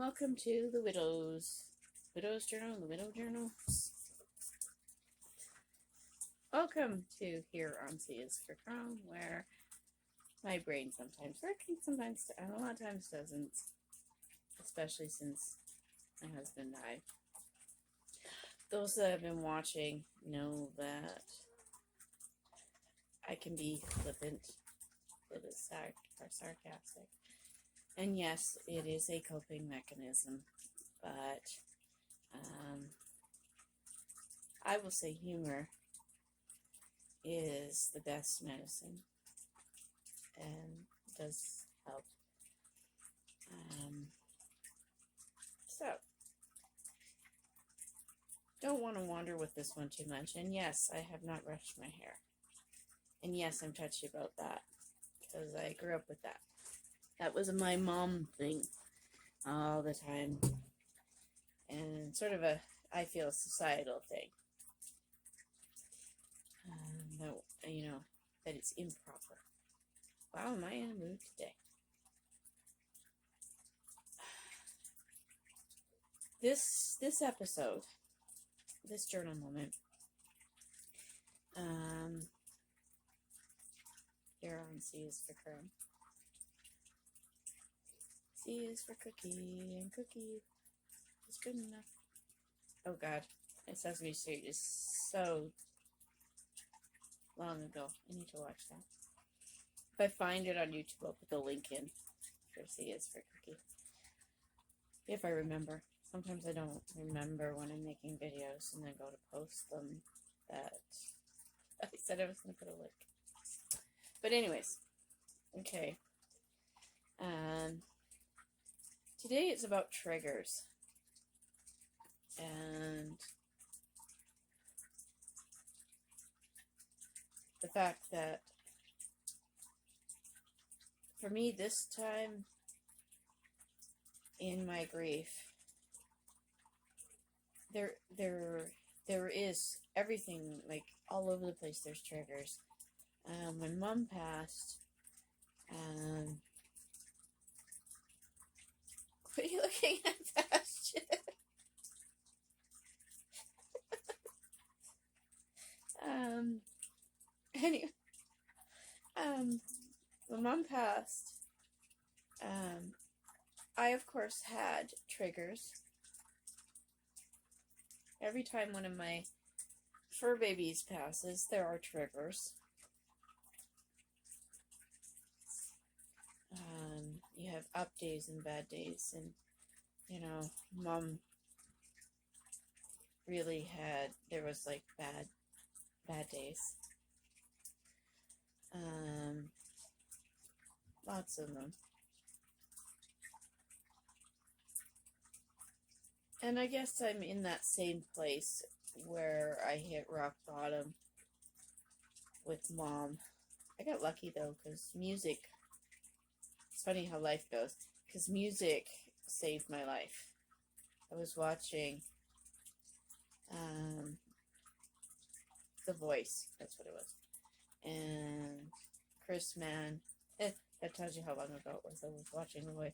welcome to the Widow's Journal, the Widow Journal. Welcome to here on C is for Chrome, where my brain sometimes works and sometimes, and a lot of times doesn't, especially since my husband died. Those that have been watching know that I can be flippant, it is sarcastic. And yes, it is a coping mechanism, but I will say humor is the best medicine and does help. So, don't want to wander with this one too much. And yes, I have not brushed my hair. And yes, I'm touchy about that because I grew up with that. That was my mom thing all the time. And sort of a, I feel, societal thing. That it's improper. Wow, am I in a mood today? This episode, this journal moment, here on C is for Chrome. C is for cookie, and cookie is good enough. Oh God, Sesame Street is so long ago. I need to watch that. If I find it on YouTube, I'll put the link in for C is for cookie. If I remember. Sometimes I don't remember when I'm making videos and then go to post them that I said I was going to put a link. But anyways, okay. Today it's about triggers. And the fact that for me this time in my grief, there is everything, like all over the place. There's triggers. When Mom passed, what are you looking at, Bastion? Anyway, when Mom passed, I of course had triggers. Every time one of my fur babies passes, there are triggers. You have up days and bad days, and Mom really had, there was like bad days. Lots of them. And I guess I'm in that same place where I hit rock bottom with Mom. I got lucky though, because music, it's funny how life goes, because music saved my life. I was watching The Voice, that's what it was, and Chris Mann, that tells you how long ago it was I was watching The Voice.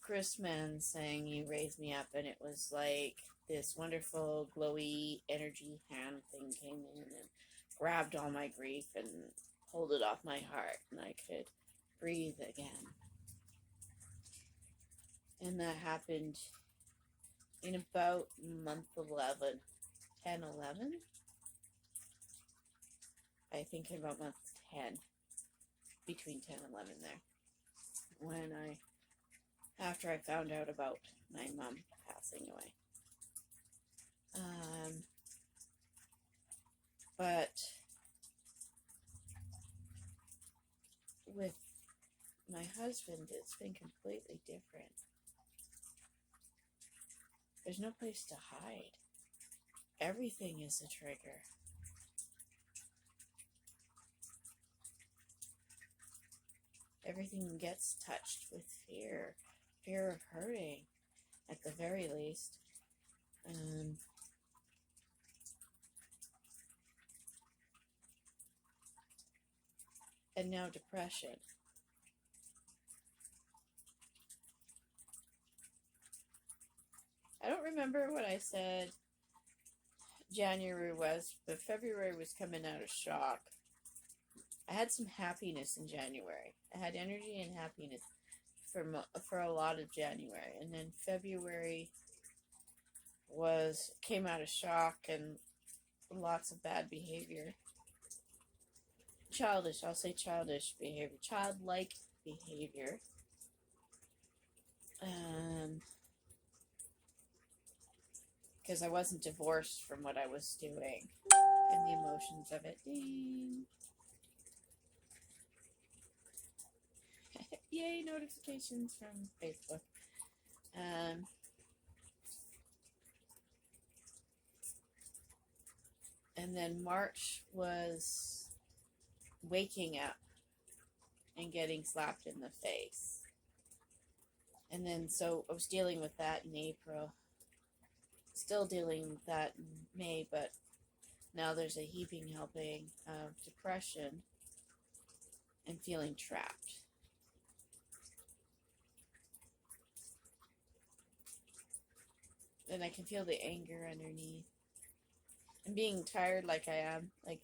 Chris Mann sang "You Raise Me Up," and it was like this wonderful glowy energy hand thing came in and grabbed all my grief and pulled it off my heart, and I could breathe again. And that happened in about month 11, 10, 11? I think in about month 10, between 10 and 11 there, after I found out about my mom passing away. But with my husband, it's been completely different. There's no place to hide. Everything is a trigger. Everything gets touched with fear of hurting, at the very least. And now depression. remember what I said January was, but February was coming out of shock. I had some happiness in January. I had energy and happiness for a lot of January, and then February came out of shock and lots of bad behavior. Childish, I'll say childish behavior, childlike behavior. Because I wasn't divorced from what I was doing and the emotions of it. Ding. Yay, notifications from Facebook. And then March was waking up and getting slapped in the face. And then so I was dealing with that in April. Still dealing with that in May, but now there's a heaping helping of depression and feeling trapped. And I can feel the anger underneath. And being tired like I am, like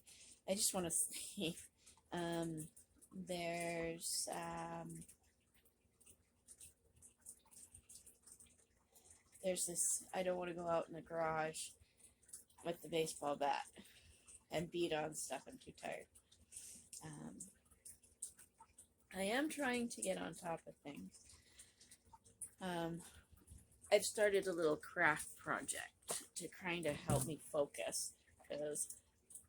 I just want to sleep. There's this, I don't want to go out in the garage with the baseball bat and beat on stuff. I'm too tired. I am trying to get on top of things. I've started a little craft project to kind of help me focus, because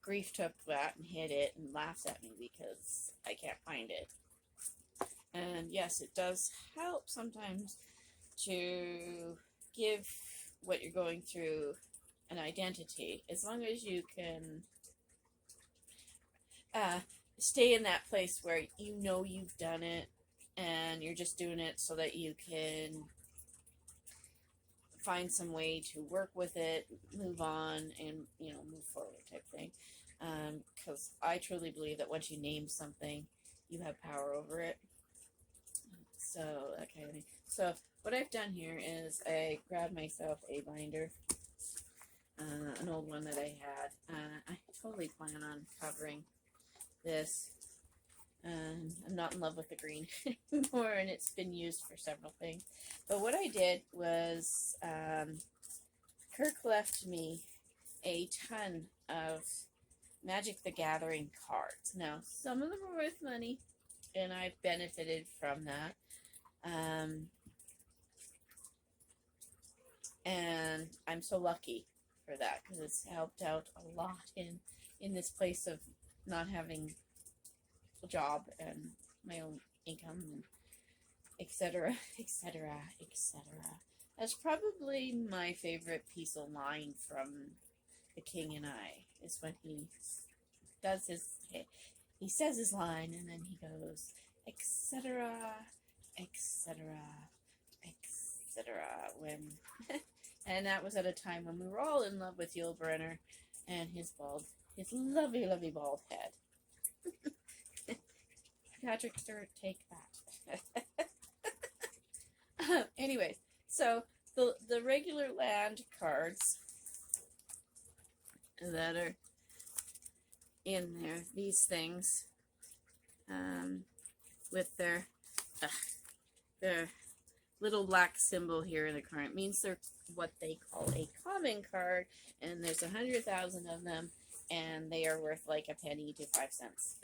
grief took that and hit it and laughs at me because I can't find it. And yes, it does help sometimes to give what you're going through an identity, as long as you can stay in that place where you know you've done it and you're just doing it so that you can find some way to work with it, move on, and move forward type thing. Because I truly believe that once you name something, you have power over it. So that kind of thing. So what I've done here is I grabbed myself a binder, an old one that I had. I totally plan on covering this. I'm not in love with the green anymore, and it's been used for several things. But what I did was, Kirk left me a ton of Magic the Gathering cards. Now, some of them are worth money, and I've benefited from that. And I'm so lucky for that, because it's helped out a lot in this place of not having a job and my own income, and etc., etc., etc. That's probably my favorite piece of line from The King and I, is when he says his line, and then he goes, etc., etc., etc. When and that was at a time when we were all in love with Yul Brynner and his lovely, lovely bald head. Patrick Stewart, take that. Anyways, so the regular land cards that are in there, these things, with their little black symbol here in the corner, it means they're what they call a common card, and there's 100,000 of them, and they are worth like a penny to 5 cents.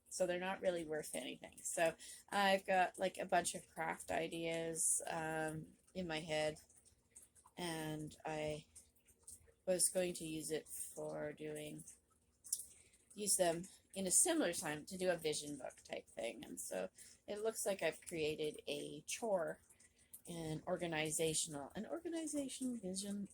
So they're not really worth anything. So I've got like a bunch of craft ideas in my head, and I was going to use them in a similar time to do a vision book type thing. And so it looks like I've created a chore, an organizational vision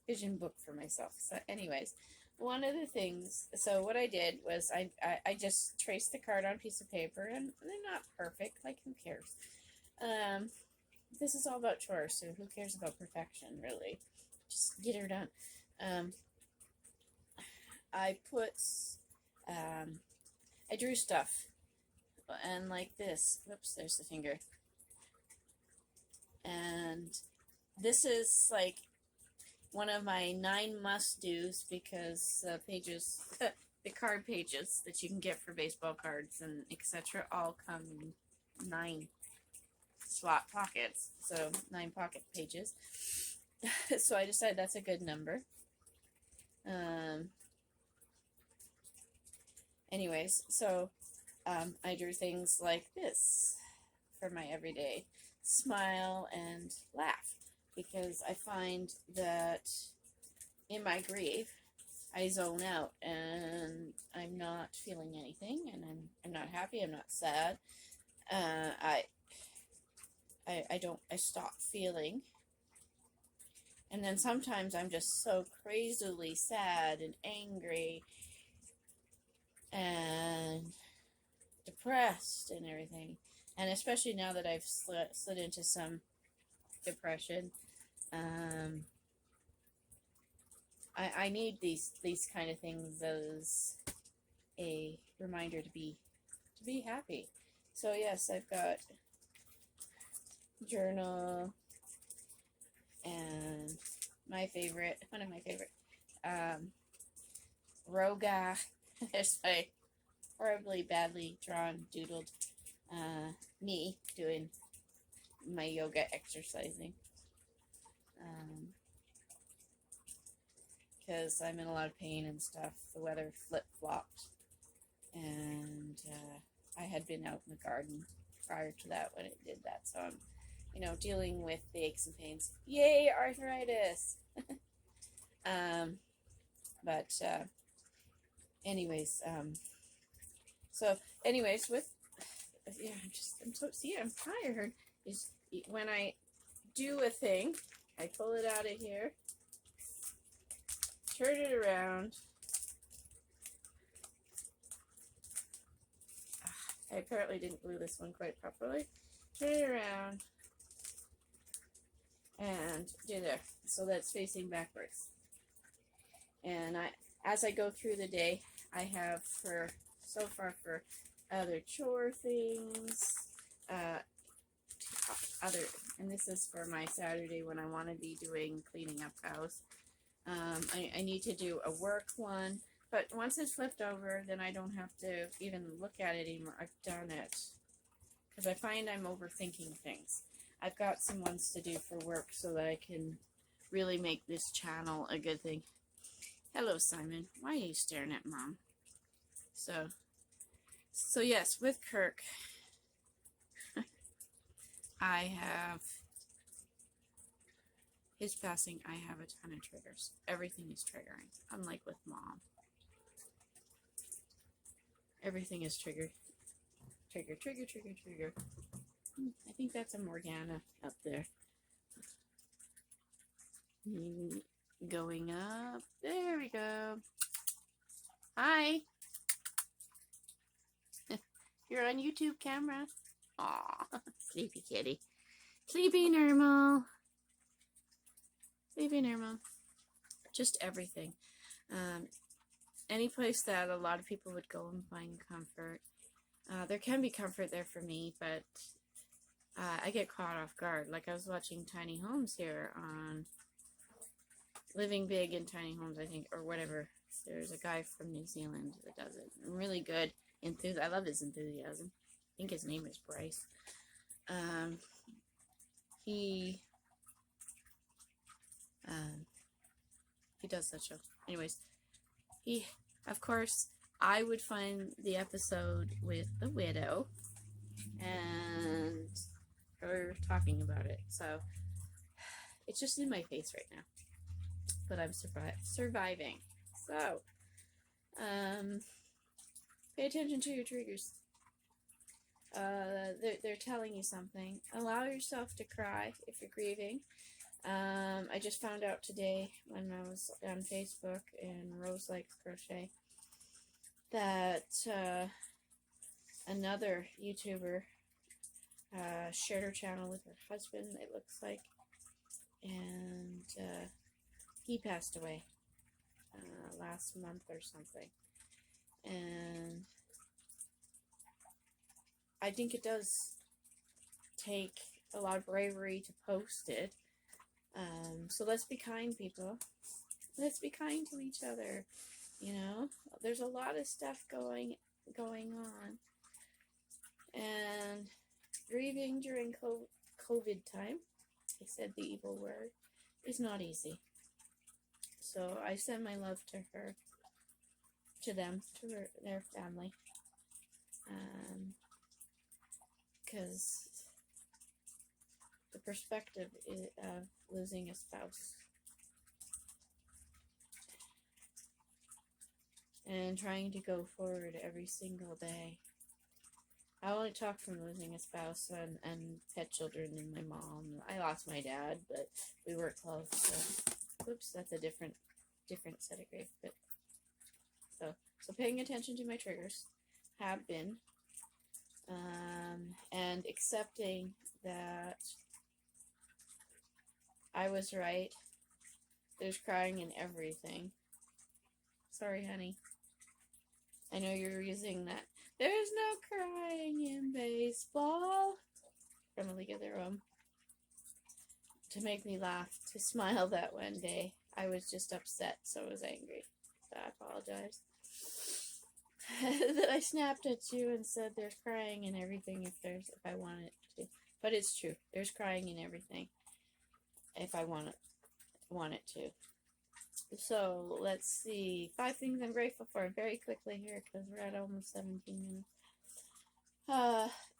vision book for myself. So anyways, one of the things, so what I did was I just traced the card on a piece of paper, and they're not perfect, like who cares? This is all about chores, so who cares about perfection, really? Just get her done. I put I drew stuff, and like this. Whoops, there's the finger. And this is like one of my 9 must-dos, because pages, the card pages that you can get for baseball cards and etc. all come in 9 slot pockets, so 9 pocket pages. So I decided that's a good number. Anyways, so I drew things like this for my everyday: smile and laugh, because I find that in my grief I zone out and I'm not feeling anything, and I'm not happy, I'm not sad. I stop feeling. And then sometimes I'm just so crazily sad and angry and depressed and everything. And especially now that I've slid into some depression, I need these kind of things as a reminder to be happy. So yes, I've got journal, and one of my favorite, Roga. There's my horribly badly drawn, doodled me doing my yoga exercising, because I'm in a lot of pain and stuff. The weather flip-flopped, and I had been out in the garden prior to that when it did that, so I'm dealing with the aches and pains. Yay, arthritis! But anyways, I'm tired. Is when I do a thing, I pull it out of here, turn it around. I apparently didn't glue this one quite properly. Turn it around and do there, so that's facing backwards. And as I go through the day, I have for other chore things, and this is for my Saturday when I want to be doing cleaning up house. I need to do a work one, but once it's flipped over, then I don't have to even look at it anymore. I've done it, because I find I'm overthinking things. I've got some ones to do for work so that I can really make this channel a good thing. Hello, Simon. Why are you staring at Mom? So yes, with Kirk, I have his passing. I have a ton of triggers. Everything is triggering, unlike with Mom. Everything is triggered. Trigger, trigger, trigger, trigger. I think that's a Morgana up there. Going up. There we go. Hi. You're on YouTube camera. Aw, sleepy kitty. Sleepy normal. Sleepy normal. Just everything. Any place that a lot of people would go and find comfort. There can be comfort there for me, but I get caught off guard. Like I was watching Tiny Homes here on Living Big in Tiny Homes, I think, or whatever. There's a guy from New Zealand that does it. Really good. I love his enthusiasm. I think his name is Bryce. He does that show. Anyways, of course, I would find the episode with the widow and her talking about it. So it's just in my face right now, but I'm surviving. So pay attention to your triggers. They're telling you something. Allow yourself to cry if you're grieving. I just found out today when I was on Facebook and Rose Likes Crochet that another YouTuber shared her channel with her husband, it looks like, and he passed away last month or something. And I think it does take a lot of bravery to post it. So let's be kind, people. Let's be kind to each other. You know, there's a lot of stuff going on, and grieving during COVID time, I said the evil word, is not easy. So I send my love to her, to them, to their family, because the perspective of losing a spouse and trying to go forward every single day. I only talk from losing a spouse and pet children and my mom. I lost my dad, but we were close. So, oops, that's a different set of grief. But so paying attention to my triggers have been, and accepting that I was right. There's crying in everything. Sorry, honey. I know you're using that. There's no crying in baseball from A League of Their Own to make me laugh, to smile that one day. I was just upset, so I was angry. So I apologize. That I snapped at you and said there's crying in everything if I want it to. But it's true. There's crying in everything if I want it to. So let's see. 5 things I'm grateful for very quickly here because we're at almost 17 minutes.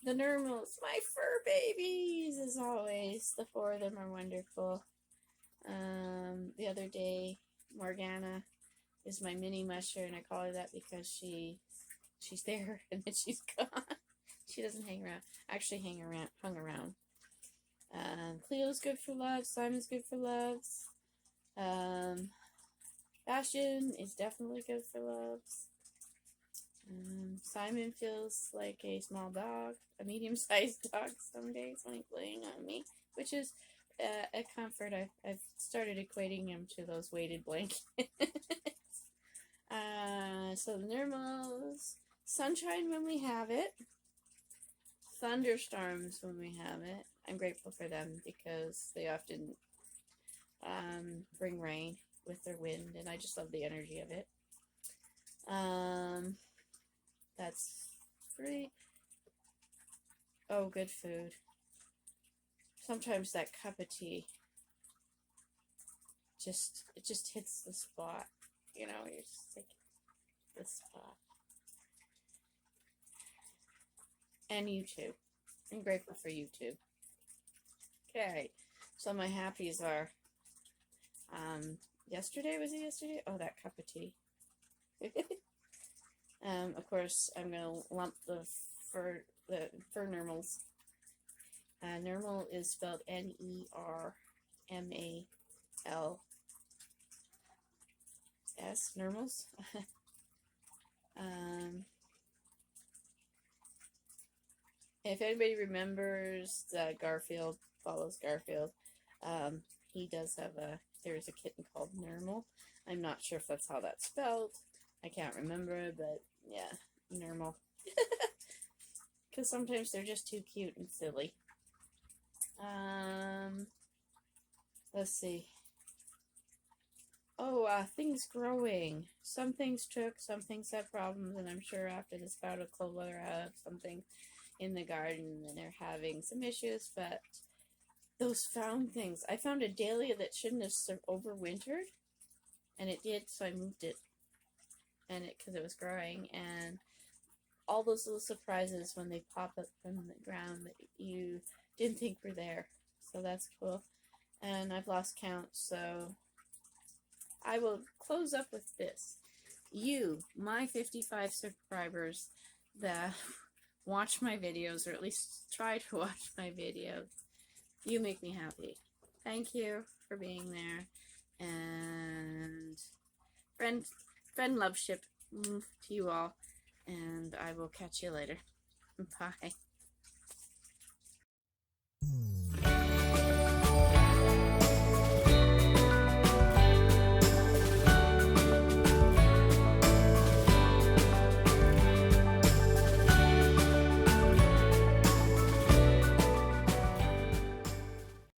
The Nermals, my fur babies, as always. The 4 of them are wonderful. The other day, Morgana is my mini musher, and I call her that because she's there and then she's gone. She doesn't hang around. Actually, hung around. Cleo's good for love. Simon's good for loves. Bastion is definitely good for loves. Simon feels like a small dog, a medium-sized dog some days when he's laying on me, which is a comfort. I've started equating him to those weighted blankets. So the Nermals, sunshine when we have it, thunderstorms when we have it. I'm grateful for them because they often bring rain with their wind, and I just love the energy of it. That's pretty. Oh, good food. Sometimes that cup of tea just hits the spot. You know, you're just like the spot. And you too. I'm grateful for you too. Okay, so my happies are. Yesterday, was it yesterday? Oh, that cup of tea. Of course, I'm gonna lump the fur Nermals. Nermal is spelled Nermals. Nermals. If anybody remembers that Garfield follows Garfield, he does have there's a kitten called Nermal. I'm not sure if that's how that's spelled. I can't remember, but yeah, Nermal. Because sometimes they're just too cute and silly. Let's see. Oh, things growing. Some things took, some things have problems, and I'm sure after this bout of cold weather I have something in the garden and they're having some issues, but those found things. I found a dahlia that shouldn't have overwintered, and it did, so I moved it. And because it was growing, and all those little surprises when they pop up from the ground that you didn't think were there. So that's cool. And I've lost count, so I will close up with this. You, my 55 subscribers that watch my videos, or at least try to watch my videos, you make me happy. Thank you for being there. And friend love ship to you all. And I will catch you later. Bye.